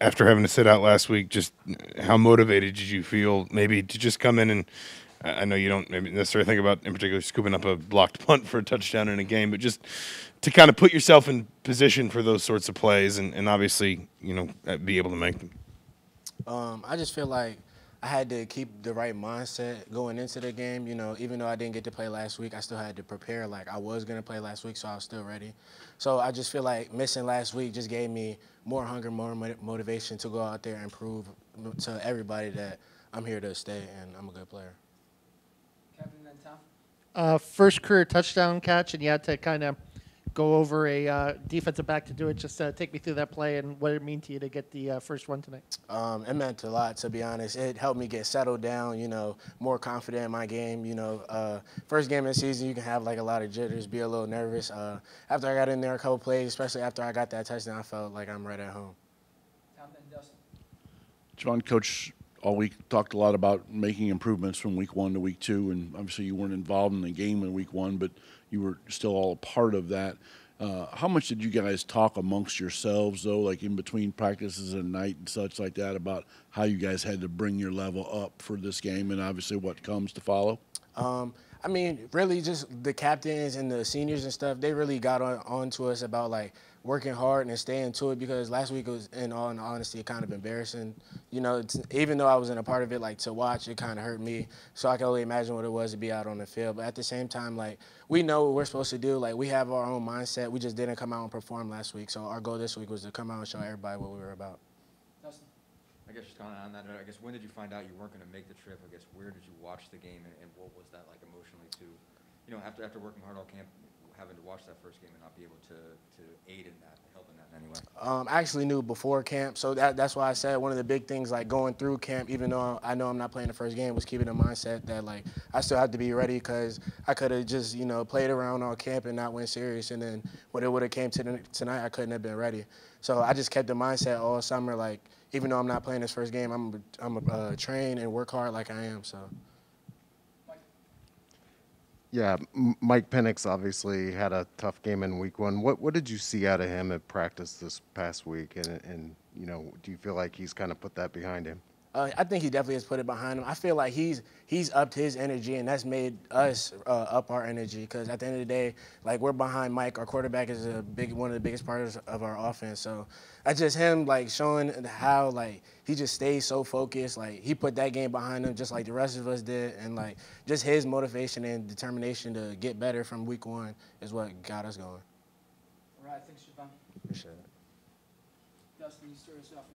after having to sit out last week, just how motivated did you feel maybe to just come in and I know you don't maybe necessarily think about in particular scooping up a blocked punt for a touchdown in a game, but just to kind of put yourself in position for those sorts of plays and obviously, be able to make them. I just feel like I had to keep the right mindset going into the game. Even though I didn't get to play last week, I still had to prepare like I was going to play last week, so I was still ready. So I just feel like missing last week just gave me more hunger, more motivation to go out there and prove to everybody that I'm here to stay and I'm a good player. Kevin and then Tom. First career touchdown catch, and you had to kind of go over a defensive back to do it. Just take me through that play and what it mean to you to get the first one tonight. It meant a lot, to be honest. It helped me get settled down, more confident in my game. First game of the season, you can have like a lot of jitters, be a little nervous. After I got in there a couple plays, especially after I got that touchdown, I felt like I'm right at home. Tom and Dustin. John, Coach all week talked a lot about making improvements from week 1 to week 2, and obviously you weren't involved in the game in week 1, but you were still all a part of that. How much did you guys talk amongst yourselves, though, like in between practices and night and such like that, about how you guys had to bring your level up for this game and obviously what comes to follow? Really just the captains and the seniors and stuff, they really got on to us about, like, working hard and staying to it, because last week was, in all honesty, kind of embarrassing. Even though I wasn't a part of it, like, to watch, it kind of hurt me. So I can only imagine what it was to be out on the field. But at the same time, like, we know what we're supposed to do. Like, we have our own mindset. We just didn't come out and perform last week. So our goal this week was to come out and show everybody what we were about. Dustin. I guess just kind of on that note, I guess when did you find out you weren't going to make the trip? I guess where did you watch the game, and what was that like emotionally too? After working hard all camp, having to watch that first game and not be able to aid in that, help in that in any way. I actually knew before camp, so that's why I said one of the big things, like, going through camp, even though I know I'm not playing the first game, was keeping the mindset that, like, I still have to be ready, because I could have just played around all camp and not went serious, and then when it would have came to tonight, I couldn't have been ready. So I just kept the mindset all summer, like, even though I'm not playing this first game, I'm a train and work hard like I am. So. Yeah, Mike Penix obviously had a tough game in week 1. What did you see out of him at practice this past week? And do you feel like he's kind of put that behind him? I think he definitely has put it behind him. I feel like he's upped his energy, and that's made us up our energy. Because at the end of the day, like, we're behind Mike. Our quarterback is one of the biggest parts of our offense. So that's just him, like, showing how, like, he just stays so focused. Like, he put that game behind him just like the rest of us did, and, like, just his motivation and determination to get better from week 1 is what got us going. All right, thanks, Siobhan. Appreciate it. Dustin, you start us off.